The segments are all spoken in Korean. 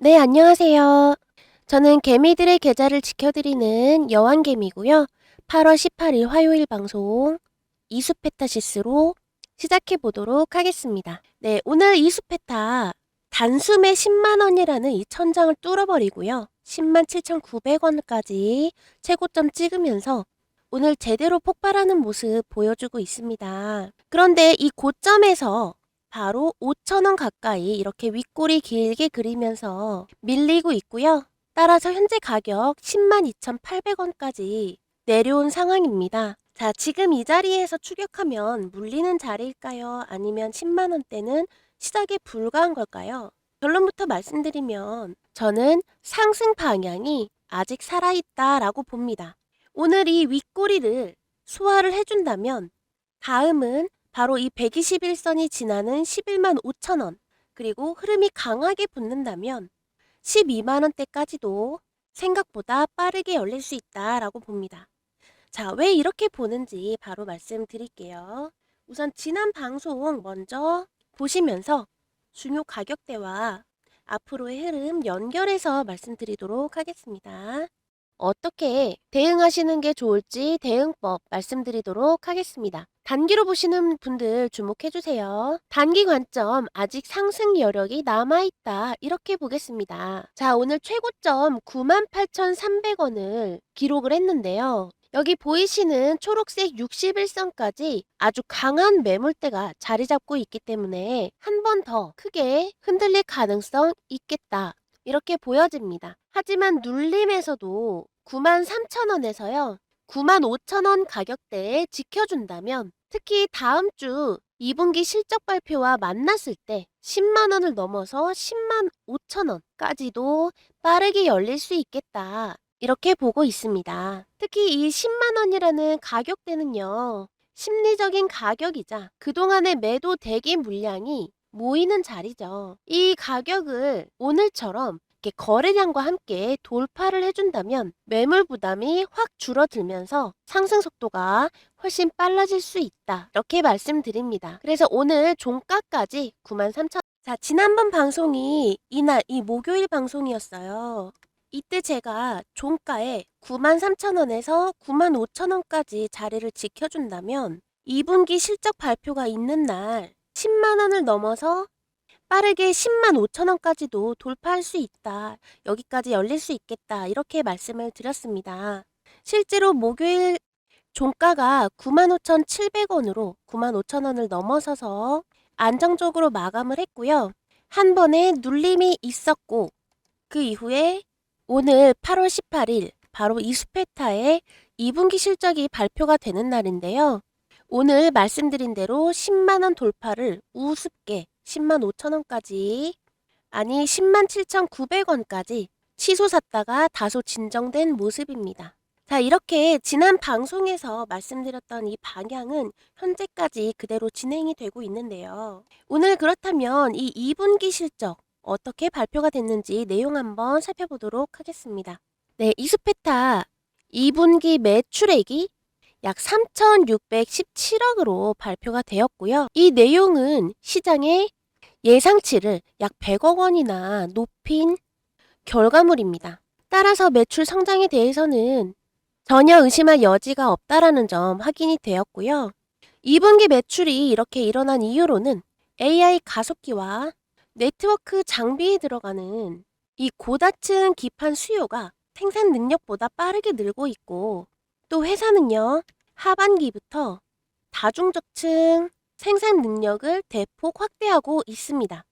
네, 안녕하세요. 저는 개미들의 계좌를 지켜드리는 여왕개미고요. 8월 18일 화요일 방송 이수페타시스로 시작해 보도록 하겠습니다. 네, 오늘 이수페타 단숨에 10만 원이라는 이 천장을 뚫어버리고요. 10만 7,900원까지 최고점 찍으면서 오늘 제대로 폭발하는 모습 보여주고 있습니다. 그런데 이 고점에서 바로 5,000원 가까이 이렇게 윗골이 길게 그리면서 밀리고 있고요. 따라서 현재 가격 102,800원까지 내려온 상황입니다. 자, 지금 이 자리에서 추격하면 물리는 자리일까요? 아니면 10만원대는 시작에 불과한 걸까요? 결론부터 말씀드리면 저는 상승 방향이 아직 살아있다라고 봅니다. 오늘 이 윗꼬리를 소화를 해준다면 다음은 바로 이 121선이 지나는 11만 5천원, 그리고 흐름이 강하게 붙는다면 12만원대까지도 생각보다 빠르게 열릴 수 있다라고 봅니다. 자, 왜 이렇게 보는지 바로 말씀드릴게요. 우선 지난 방송 먼저 보시면서 중요 가격대와 앞으로의 흐름 연결해서 말씀드리도록 하겠습니다. 어떻게 대응하시는 게 좋을지 대응법 말씀드리도록 하겠습니다. 단기로 보시는 분들 주목해주세요. 단기 관점 아직 상승 여력이 남아있다 이렇게 보겠습니다. 자, 오늘 최고점 98,300원을 기록을 했는데요. 여기 보이시는 초록색 61선까지 아주 강한 매물대가 자리 잡고 있기 때문에 한 번 더 크게 흔들릴 가능성 있겠다. 이렇게 보여집니다. 하지만 눌림에서도 93,000원에서요. 95,000원 가격대에 지켜준다면 특히 다음 주 2분기 실적 발표와 만났을 때 10만 원을 넘어서 10만 5천 원까지도 빠르게 열릴 수 있겠다. 이렇게 보고 있습니다. 특히 이 10만 원이라는 가격대는요. 심리적인 가격이자 그동안의 매도 대기 물량이 모이는 자리죠. 이 가격을 오늘처럼 이렇게 거래량과 함께 돌파를 해준다면 매물 부담이 확 줄어들면서 상승 속도가 훨씬 빨라질 수 있다. 이렇게 말씀드립니다. 그래서 오늘 종가까지 93,000원. 자, 지난번 방송이 이 목요일 방송이었어요. 이때 제가 종가에 93,000원에서 95,000원까지 자리를 지켜준다면 2분기 실적 발표가 있는 날 10만 원을 넘어서 빠르게 10만 5천 원까지도 돌파할 수 있다. 여기까지 열릴 수 있겠다. 이렇게 말씀을 드렸습니다. 실제로 목요일 종가가 95,700원으로 95,000원을 넘어서서 안정적으로 마감을 했고요. 한 번에 눌림이 있었고 그 이후에 오늘 8월 18일 바로 이수페타의 2분기 실적이 발표가 되는 날인데요. 오늘 말씀드린 대로 10만원 돌파를 우습게 10만 5천원까지 아니 10만 7,900원까지 치솟았다가 다소 진정된 모습입니다. 자, 이렇게 지난 방송에서 말씀드렸던 이 방향은 현재까지 그대로 진행이 되고 있는데요. 오늘 그렇다면 이 2분기 실적 어떻게 발표가 됐는지 내용 한번 살펴보도록 하겠습니다. 네, 이수페타 2분기 매출액이 약 3,617억으로 발표가 되었고요. 이 내용은 시장의 예상치를 약 100억 원이나 높인 결과물입니다. 따라서 매출 성장에 대해서는 전혀 의심할 여지가 없다라는 점 확인이 되었고요. 2분기 매출이 이렇게 일어난 이유로는 AI 가속기와 네트워크 장비에 들어가는 이 고다층 기판 수요가 생산 능력보다 빠르게 늘고 있고 또 회사는요, 하반기부터 다중적층 생산 능력을 대폭 확대하고 있습니다.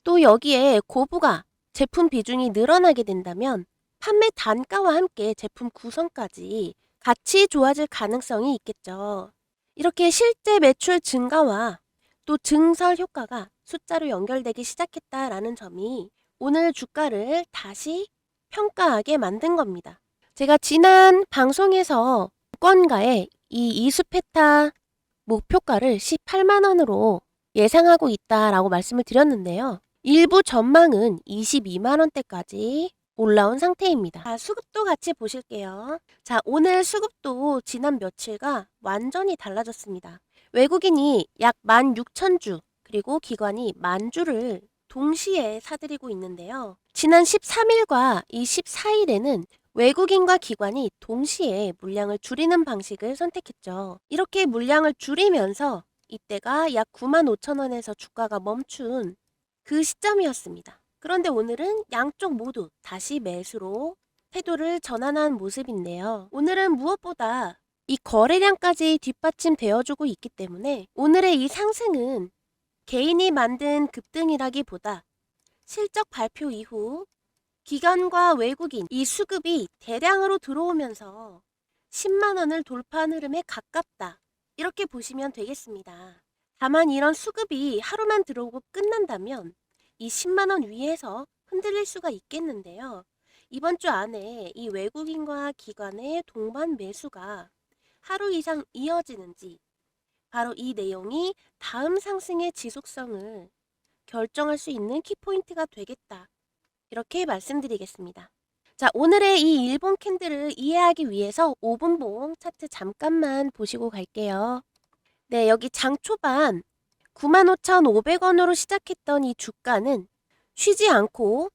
또 여기에 고부가 제품 비중이 늘어나게 된다면 판매 단가와 함께 제품 구성까지 같이 좋아질 가능성이 있겠죠. 이렇게 실제 매출 증가와 또 증설 효과가 숫자로 연결되기 시작했다라는 점이 오늘 주가를 다시 평가하게 만든 겁니다. 제가 지난 방송에서 주권가의 이 이수페타 목표가를 18만 원으로 예상하고 있다라고 말씀을 드렸는데요. 일부 전망은 22만 원대까지 올라온 상태입니다. 자, 수급도 같이 보실게요. 자, 오늘 수급도 지난 며칠과 완전히 달라졌습니다. 외국인이 약 16,000주 그리고 기관이 10,000주를 동시에 사들이고 있는데요. 지난 13일과 이 14일에는 외국인과 기관이 동시에 물량을 줄이는 방식을 선택했죠. 이렇게 물량을 줄이면서 이때가 약 95,000원에서 주가가 멈춘 그 시점이었습니다. 그런데 오늘은 양쪽 모두 다시 매수로 태도를 전환한 모습인데요. 오늘은 무엇보다 이 거래량까지 뒷받침되어주고 있기 때문에 오늘의 이 상승은 개인이 만든 급등이라기보다 실적 발표 이후 기관과 외국인 이 수급이 대량으로 들어오면서 10만 원을 돌파한 흐름에 가깝다. 이렇게 보시면 되겠습니다. 다만 이런 수급이 하루만 들어오고 끝난다면 이 10만 원 위에서 흔들릴 수가 있겠는데요. 이번 주 안에 이 외국인과 기관의 동반 매수가 하루 이상 이어지는지 바로 이 내용이 다음 상승의 지속성을 결정할 수 있는 키포인트가 되겠다. 이렇게 말씀드리겠습니다. 자, 오늘의 이 일본 캔들을 이해하기 위해서 5분봉 차트 잠깐만 보시고 갈게요. 네, 여기 장 초반 95,500원으로 시작했던 이 주가는 쉬지 않고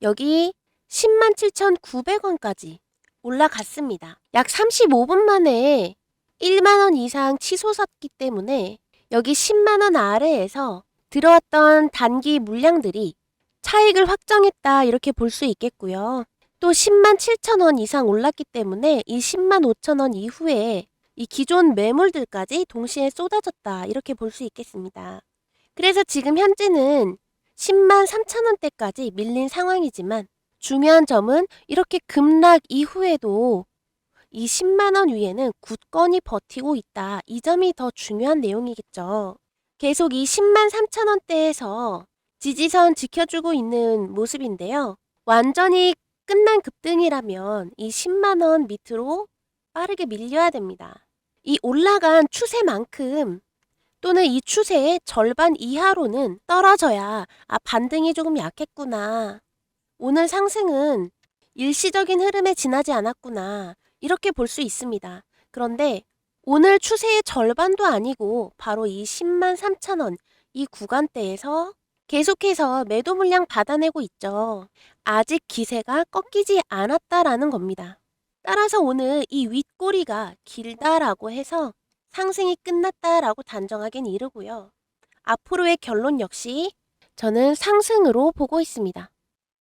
여기 107,900원까지 올라갔습니다. 약 35분 만에 1만원 이상 치솟았기 때문에 여기 10만원 아래에서 들어왔던 단기 물량들이 차익을 확정했다 이렇게 볼 수 있겠고요. 또 10만 7천원 이상 올랐기 때문에 이 10만 5천원 이후에 이 기존 매물들까지 동시에 쏟아졌다 이렇게 볼 수 있겠습니다. 그래서 지금 현재는 10만 3천원대까지 밀린 상황이지만 중요한 점은 이렇게 급락 이후에도 이 10만원 위에는 굳건히 버티고 있다. 이 점이 더 중요한 내용이겠죠. 계속 이 10만 3천원대에서 지지선 지켜주고 있는 모습인데요. 완전히 끝난 급등이라면 이 10만원 밑으로 빠르게 밀려야 됩니다. 이 올라간 추세만큼 또는 이 추세의 절반 이하로는 떨어져야 반등이 조금 약했구나. 오늘 상승은 일시적인 흐름에 지나지 않았구나. 이렇게 볼 수 있습니다. 그런데 오늘 추세의 절반도 아니고 바로 이 10만 3천원 이 구간대에서 계속해서 매도 물량 받아내고 있죠. 아직 기세가 꺾이지 않았다라는 겁니다. 따라서 오늘 이 윗꼬리가 길다라고 해서 상승이 끝났다라고 단정하긴 이르고요. 앞으로의 결론 역시 저는 상승으로 보고 있습니다.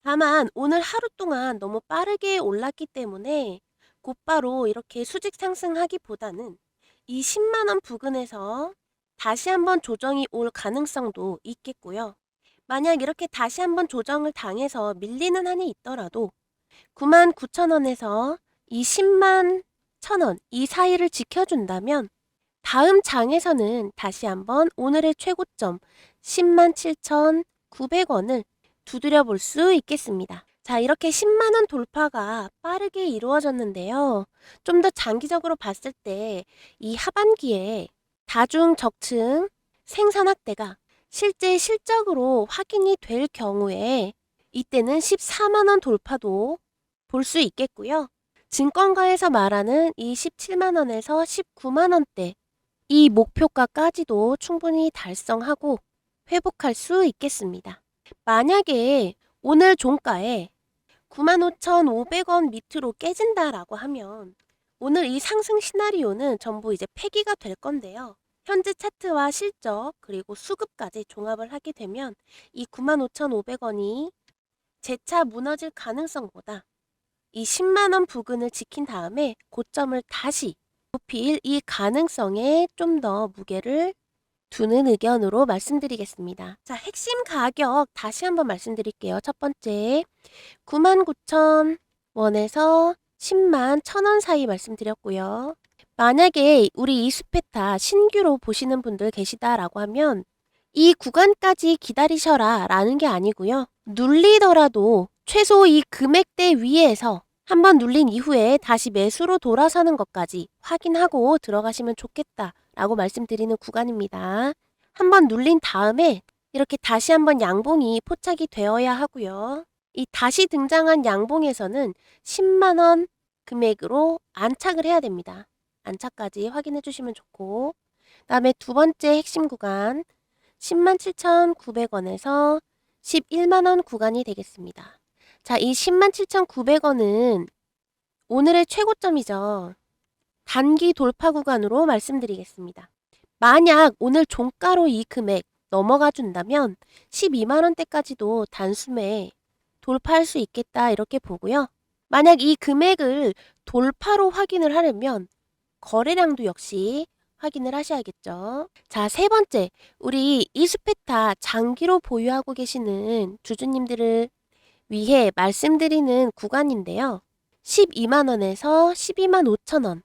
다만 오늘 하루 동안 너무 빠르게 올랐기 때문에 곧바로 이렇게 수직 상승하기보다는 이 10만원 부근에서 다시 한번 조정이 올 가능성도 있겠고요. 만약 이렇게 다시 한번 조정을 당해서 밀리는 한이 있더라도 99,000원에서 이 10만 1,000원 이 사이를 지켜준다면 다음 장에서는 다시 한번 오늘의 최고점 10만 7,900원을 두드려 볼 수 있겠습니다. 자, 이렇게 10만원 돌파가 빠르게 이루어졌는데요. 좀 더 장기적으로 봤을 때 이 하반기에 다중 적층 생산 확대가 실제 실적으로 확인이 될 경우에 이때는 14만원 돌파도 볼 수 있겠고요. 증권가에서 말하는 이 17만원에서 19만원대 이 목표가까지도 충분히 달성하고 회복할 수 있겠습니다. 만약에 오늘 종가에 95,500원 밑으로 깨진다라고 하면 오늘 이 상승 시나리오는 전부 이제 폐기가 될 건데요. 현재 차트와 실적 그리고 수급까지 종합을 하게 되면 이 95,500원이 재차 무너질 가능성보다 이 10만원 부근을 지킨 다음에 고점을 다시 높일 이 가능성에 좀 더 무게를 두는 의견으로 말씀드리겠습니다. 자, 핵심 가격 다시 한번 말씀드릴게요. 첫 번째 99,000원에서 10만 1,000원 사이 말씀드렸고요. 만약에 우리 이수페타 신규로 보시는 분들 계시다라고 하면 이 구간까지 기다리셔라 라는 게 아니고요. 눌리더라도 최소 이 금액대 위에서 한번 눌린 이후에 다시 매수로 돌아서는 것까지 확인하고 들어가시면 좋겠다라고 말씀드리는 구간입니다. 한번 눌린 다음에 이렇게 다시 한번 양봉이 포착이 되어야 하고요. 이 다시 등장한 양봉에서는 10만원 금액으로 안착을 해야 됩니다. 안착까지 확인해 주시면 좋고, 그 다음에 두 번째 핵심 구간 107,900원에서 11만 원 구간이 되겠습니다. 자, 이 107,900원은 오늘의 최고점이죠. 단기 돌파 구간으로 말씀드리겠습니다. 만약 오늘 종가로 이 금액 넘어가 준다면 12만 원대까지도 단숨에 돌파할 수 있겠다 이렇게 보고요. 만약 이 금액을 돌파로 확인을 하려면 거래량도 역시 확인을 하셔야겠죠. 자, 세 번째, 우리 이수페타 장기로 보유하고 계시는 주주님들을 위해 말씀드리는 구간인데요. 12만 원에서 12만 5천 원.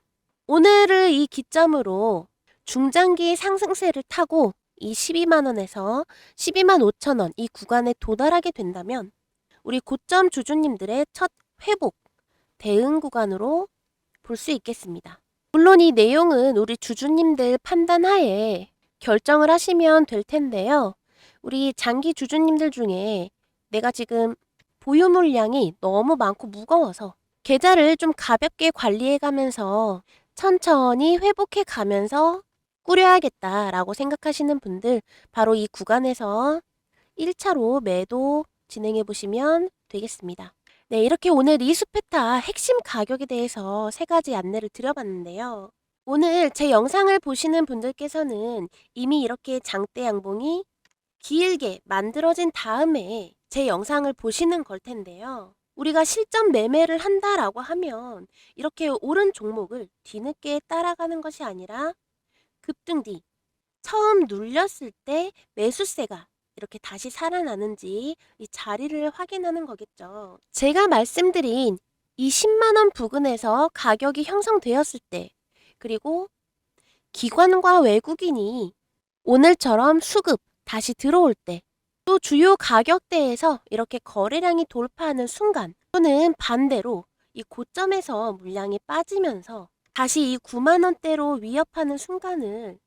오늘을 이 기점으로 중장기 상승세를 타고 이 12만 원에서 12만 5천 원 이 구간에 도달하게 된다면 우리 고점 주주님들의 첫 회복, 대응 구간으로 볼 수 있겠습니다. 물론 이 내용은 우리 주주님들 판단하에 결정을 하시면 될 텐데요. 우리 장기 주주님들 중에 내가 지금 보유 물량이 너무 많고 무거워서 계좌를 좀 가볍게 관리해 가면서 천천히 회복해 가면서 꾸려야겠다라고 생각하시는 분들 바로 이 구간에서 1차로 매도 진행해 보시면 되겠습니다. 네, 이렇게 오늘 이수페타 핵심 가격에 대해서 3가지 안내를 드려봤는데요. 오늘 제 영상을 보시는 분들께서는 이미 이렇게 장대 양봉이 길게 만들어진 다음에 제 영상을 보시는 걸 텐데요. 우리가 실전 매매를 한다라고 하면 이렇게 오른 종목을 뒤늦게 따라가는 것이 아니라 급등 뒤 처음 눌렸을 때 매수세가 이렇게 다시 살아나는지 이 자리를 확인하는 거겠죠. 제가 말씀드린 이 10만 원 부근에서 가격이 형성되었을 때 그리고 기관과 외국인이 오늘처럼 수급 다시 들어올 때 또 주요 가격대에서 이렇게 거래량이 돌파하는 순간 또는 반대로 이 고점에서 물량이 빠지면서 다시 이 9만 원대로 위협하는 순간을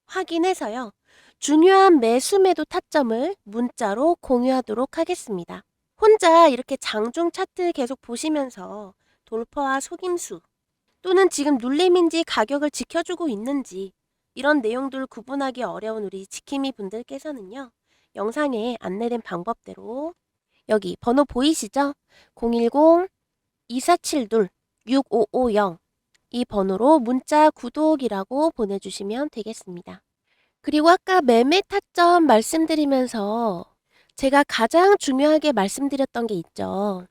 확인해서요. 중요한 매수 매도 타점을 문자로 공유하도록 하겠습니다. 혼자 이렇게 장중 차트 계속 보시면서 돌파와 속임수 또는 지금 눌림인지 가격을 지켜주고 있는지 이런 내용들 구분하기 어려운 우리 지킴이 분들께서는요. 영상에 안내된 방법대로 여기 번호 보이시죠? 010-2472-6550 이 번호로 문자 구독이라고 보내주시면 되겠습니다. 그리고 아까 매매 타점 말씀드리면서 제가 가장 중요하게 말씀드렸던 게 있죠.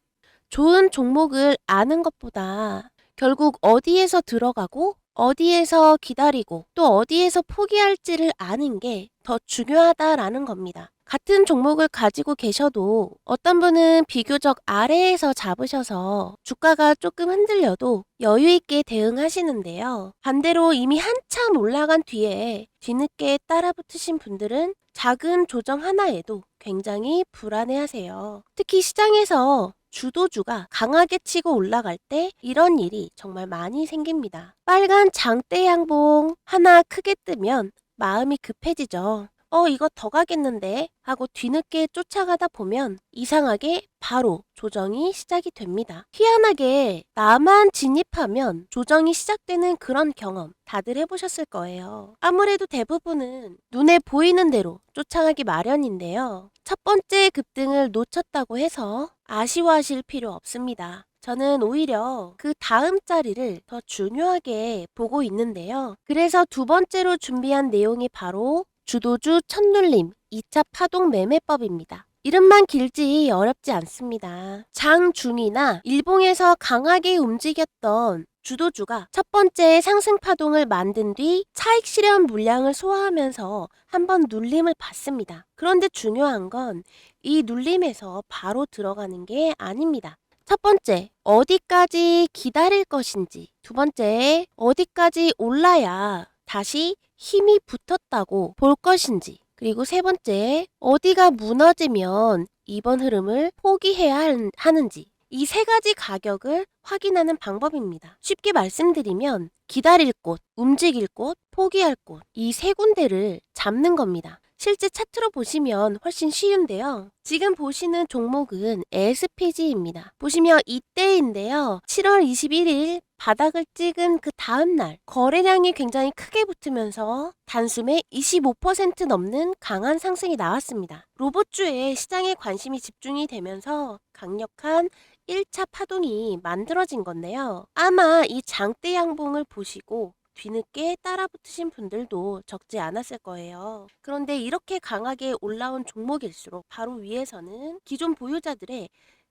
좋은 종목을 아는 것보다 결국 어디에서 들어가고 어디에서 기다리고 또 어디에서 포기할지를 아는 게 더 중요하다라는 겁니다. 같은 종목을 가지고 계셔도 어떤 분은 비교적 아래에서 잡으셔서 주가가 조금 흔들려도 여유 있게 대응하시는데요. 반대로 이미 한참 올라간 뒤에 뒤늦게 따라붙으신 분들은 작은 조정 하나에도 굉장히 불안해하세요. 특히 시장에서 주도주가 강하게 치고 올라갈 때 이런 일이 정말 많이 생깁니다. 빨간 장대 양봉 하나 크게 뜨면 마음이 급해지죠. 이거 더 가겠는데 하고 뒤늦게 쫓아가다 보면 이상하게 바로 조정이 시작이 됩니다. 희한하게 나만 진입하면 조정이 시작되는 그런 경험 다들 해보셨을 거예요. 아무래도 대부분은 눈에 보이는 대로 쫓아가기 마련인데요. 첫 번째 급등을 놓쳤다고 해서 아쉬워하실 필요 없습니다. 저는 오히려 그 다음 자리를 더 중요하게 보고 있는데요. 그래서 두 번째로 준비한 내용이 바로 주도주 첫눌림 2차 파동 매매법입니다. 이름만 길지 어렵지 않습니다. 장중이나 일봉에서 강하게 움직였던 주도주가 첫 번째 상승 파동을 만든 뒤 차익 실현 물량을 소화하면서 한번 눌림을 받습니다. 그런데 중요한 건 이 눌림에서 바로 들어가는 게 아닙니다. 첫 번째, 어디까지 기다릴 것인지. 두 번째, 어디까지 올라야 다시 힘이 붙었다고 볼 것인지. 그리고 세 번째, 어디가 무너지면 이번 흐름을 포기해야 하는지. 이 3가지 가격을 확인하는 방법입니다. 쉽게 말씀드리면 기다릴 곳, 움직일 곳, 포기할 곳 이 3군데를 잡는 겁니다. 실제 차트로 보시면 훨씬 쉬운데요. 지금 보시는 종목은 SPG입니다. 보시면 이때인데요. 7월 21일 바닥을 찍은 그 다음 날 거래량이 굉장히 크게 붙으면서 단숨에 25% 넘는 강한 상승이 나왔습니다. 로봇주의 시장에 관심이 집중이 되면서 강력한 1차 파동이 만들어진 건데요. 아마 이 장대 양봉을 보시고 뒤늦게 따라붙으신 분들도 적지 않았을 거예요. 그런데 이렇게 강하게 올라온 종목일수록 바로 위에서는 기존 보유자들의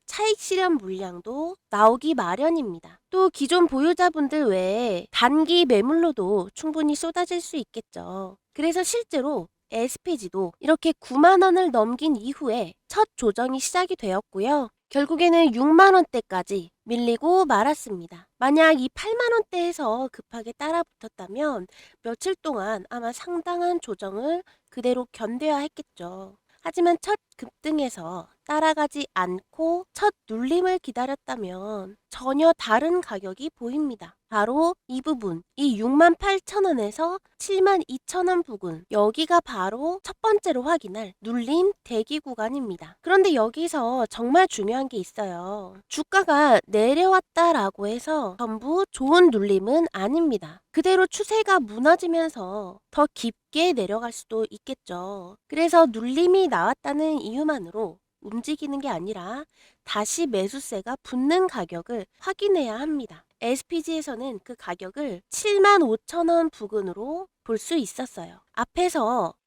차익 실현 물량도 나오기 마련입니다. 또 기존 보유자분들 외에 단기 매물로도 충분히 쏟아질 수 있겠죠. 그래서 실제로 SPG도 이렇게 9만 원을 넘긴 이후에 첫 조정이 시작이 되었고요. 결국에는 6만 원대까지 밀리고 말았습니다. 만약 이 8만 원대에서 급하게 따라붙었다면 며칠 동안 아마 상당한 조정을 그대로 견뎌야 했겠죠. 하지만 첫 급등에서 따라가지 않고 첫 눌림을 기다렸다면 전혀 다른 가격이 보입니다. 바로 이 부분, 이 68,000원에서 72,000원 부근, 여기가 바로 첫 번째로 확인할 눌림 대기 구간입니다. 그런데 여기서 정말 중요한 게 있어요. 주가가 내려왔다라고 해서 전부 좋은 눌림은 아닙니다. 그대로 추세가 무너지면서 더 깊게 내려갈 수도 있겠죠. 그래서 눌림이 나왔다는 이유만으로 움직이는 게 아니라 다시 매수세가 붙는 가격을 확인해야 합니다. SPG에서는 그 가격을 75,000원 부근으로 볼 수 있었어요.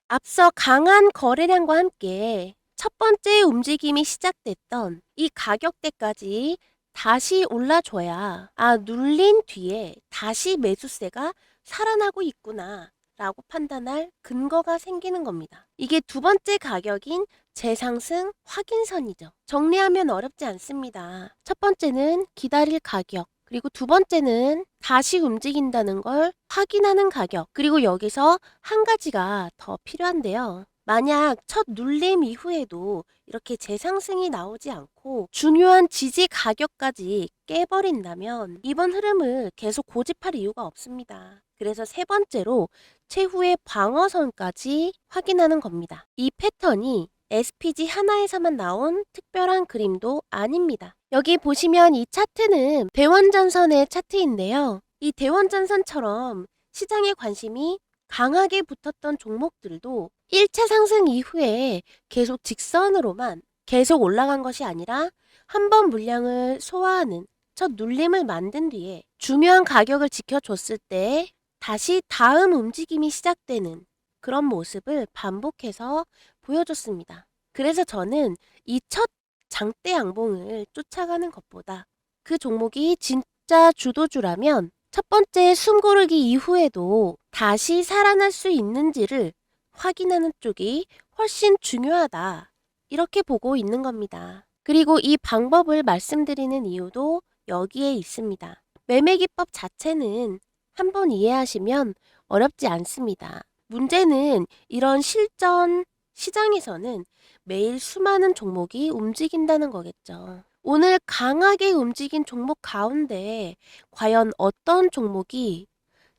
앞서 강한 거래량과 함께 첫 번째 움직임이 시작됐던 이 가격대까지 다시 올라줘야 눌린 뒤에 다시 매수세가 살아나고 있구나 라고 판단할 근거가 생기는 겁니다. 이게 두 번째 가격인 재상승 확인선이죠. 정리하면 어렵지 않습니다. 첫 번째는 기다릴 가격, 그리고 두 번째는 다시 움직인다는 걸 확인하는 가격, 그리고 여기서 한 가지가 더 필요한데요. 만약 첫 눌림 이후에도 이렇게 재상승이 나오지 않고 중요한 지지 가격까지 깨버린다면 이번 흐름을 계속 고집할 이유가 없습니다. 그래서 세 번째로 최후의 방어선까지 확인하는 겁니다. 이 패턴이 SPG 하나에서만 나온 특별한 그림도 아닙니다. 여기 보시면 이 차트는 대원전선의 차트인데요. 이 대원전선처럼 시장에 관심이 강하게 붙었던 종목들도 1차 상승 이후에 계속 직선으로만 계속 올라간 것이 아니라 한 번 물량을 소화하는 첫 눌림을 만든 뒤에 중요한 가격을 지켜줬을 때 다시 다음 움직임이 시작되는 그런 모습을 반복해서 보여줬습니다. 그래서 저는 이 첫 장대 양봉을 쫓아가는 것보다 그 종목이 진짜 주도주라면 첫 번째 숨고르기 이후에도 다시 살아날 수 있는지를 확인하는 쪽이 훨씬 중요하다. 이렇게 보고 있는 겁니다. 그리고 이 방법을 말씀드리는 이유도 여기에 있습니다. 매매 기법 자체는 한번 이해하시면 어렵지 않습니다. 문제는 이런 실전 시장에서는 매일 수많은 종목이 움직인다는 거겠죠. 오늘 강하게 움직인 종목 가운데 과연 어떤 종목이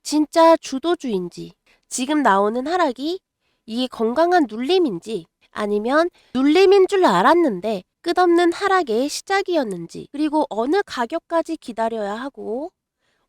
진짜 주도주인지, 지금 나오는 하락이 이게 건강한 눌림인지 아니면 눌림인 줄 알았는데 끝없는 하락의 시작이었는지, 그리고 어느 가격까지 기다려야 하고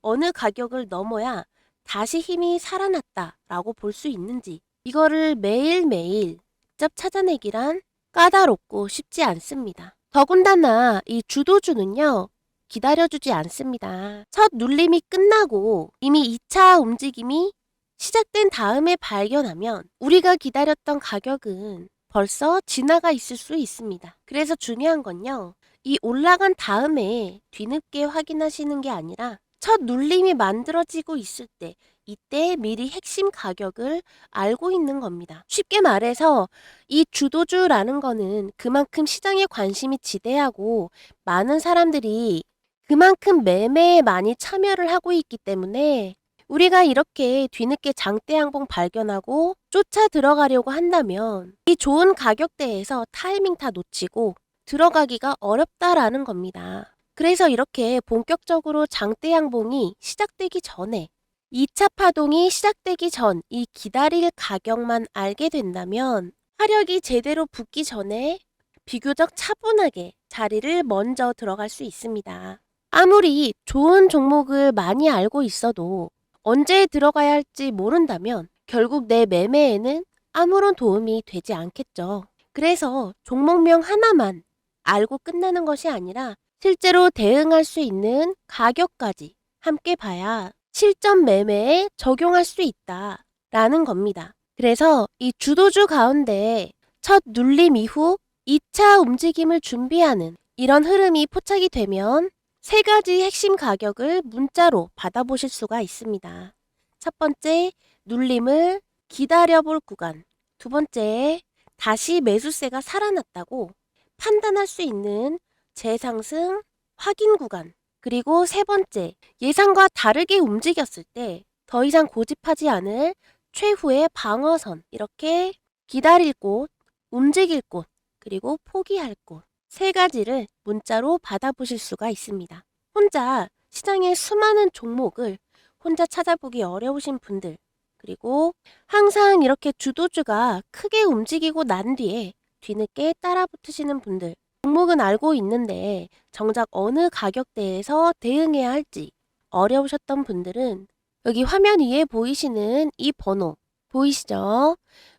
어느 가격을 넘어야 다시 힘이 살아났다라고 볼 수 있는지, 이거를 매일매일 직접 찾아내기란 까다롭고 쉽지 않습니다. 더군다나 이 주도주는요, 기다려주지 않습니다. 첫 눌림이 끝나고 이미 2차 움직임이 시작된 다음에 발견하면 우리가 기다렸던 가격은 벌써 지나가 있을 수 있습니다. 그래서 중요한 건요, 이 올라간 다음에 뒤늦게 확인하시는 게 아니라 첫 눌림이 만들어지고 있을 때, 이때 미리 핵심 가격을 알고 있는 겁니다. 쉽게 말해서 이 주도주라는 거는 그만큼 시장에 관심이 지대하고 많은 사람들이 그만큼 매매에 많이 참여를 하고 있기 때문에 우리가 이렇게 뒤늦게 장대 양봉 발견하고 쫓아 들어가려고 한다면 이 좋은 가격대에서 타이밍 다 놓치고 들어가기가 어렵다라는 겁니다. 그래서 이렇게 본격적으로 장대 양봉이 시작되기 전에 2차 파동이 시작되기 전 이 기다릴 가격만 알게 된다면 화력이 제대로 붙기 전에 비교적 차분하게 자리를 먼저 들어갈 수 있습니다. 아무리 좋은 종목을 많이 알고 있어도 언제 들어가야 할지 모른다면 결국 내 매매에는 아무런 도움이 되지 않겠죠. 그래서 종목명 하나만 알고 끝나는 것이 아니라 실제로 대응할 수 있는 가격까지 함께 봐야 실전 매매에 적용할 수 있다라는 겁니다. 그래서 이 주도주 가운데 첫 눌림 이후 2차 움직임을 준비하는 이런 흐름이 포착이 되면 세 가지 핵심 가격을 문자로 받아보실 수가 있습니다. 첫 번째, 눌림을 기다려볼 구간. 두 번째, 다시 매수세가 살아났다고 판단할 수 있는 재상승 확인 구간. 그리고 세 번째, 예상과 다르게 움직였을 때 더 이상 고집하지 않을 최후의 방어선. 이렇게 기다릴 곳, 움직일 곳, 그리고 포기할 곳. 세 가지를 문자로 받아보실 수가 있습니다. 혼자 시장의 수많은 종목을 혼자 찾아보기 어려우신 분들, 그리고 항상 이렇게 주도주가 크게 움직이고 난 뒤에 뒤늦게 따라 붙으시는 분들, 종목은 알고 있는데 정작 어느 가격대에서 대응해야 할지 어려우셨던 분들은 여기 화면 위에 보이시는 이 번호 보이시죠?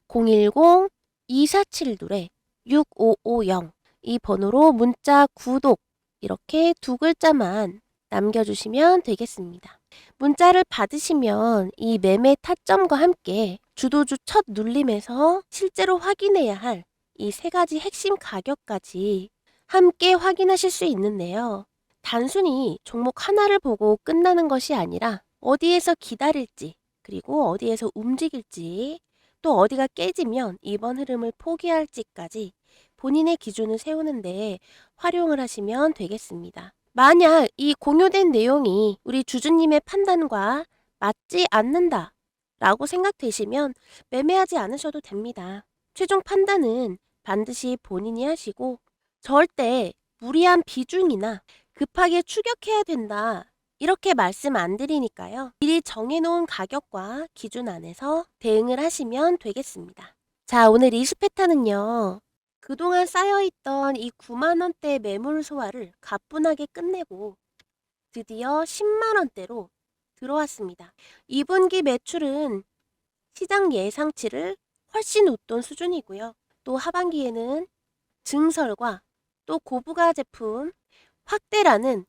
010-2472-6550 이 번호로 문자 구독 이렇게 두 글자만 남겨주시면 되겠습니다. 문자를 받으시면 이 매매 타점과 함께 주도주 첫 눌림에서 실제로 확인해야 할 이 세 가지 핵심 가격까지 함께 확인하실 수 있는데요. 단순히 종목 하나를 보고 끝나는 것이 아니라 어디에서 기다릴지, 그리고 어디에서 움직일지, 또 어디가 깨지면 이번 흐름을 포기할지까지 본인의 기준을 세우는데 활용을 하시면 되겠습니다. 만약 이 공유된 내용이 우리 주주님의 판단과 맞지 않는다 라고 생각되시면 매매하지 않으셔도 됩니다. 최종 판단은 반드시 본인이 하시고 절대 무리한 비중이나 급하게 추격해야 된다 이렇게 말씀 안 드리니까요. 미리 정해놓은 가격과 기준 안에서 대응을 하시면 되겠습니다. 자, 오늘 이수페타는요. 그동안 쌓여있던 이 9만원대 매물 소화를 가뿐하게 끝내고 드디어 10만원대로 들어왔습니다. 2분기 매출은 시장 예상치를 훨씬 웃돈 수준이고요. 또 하반기에는 증설과 또 고부가 제품 확대라는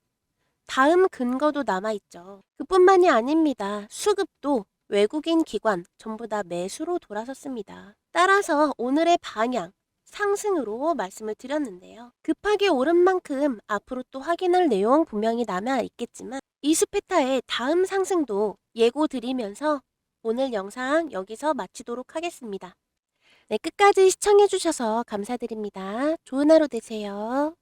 다음 근거도 남아있죠. 그뿐만이 아닙니다. 수급도 외국인 기관 전부 다 매수로 돌아섰습니다. 따라서 오늘의 방향 상승으로 말씀을 드렸는데요. 급하게 오른 만큼 앞으로 또 확인할 내용 분명히 남아 있겠지만 이수페타의 다음 상승도 예고 드리면서 오늘 영상 여기서 마치도록 하겠습니다. 네, 끝까지 시청해 주셔서 감사드립니다. 좋은 하루 되세요.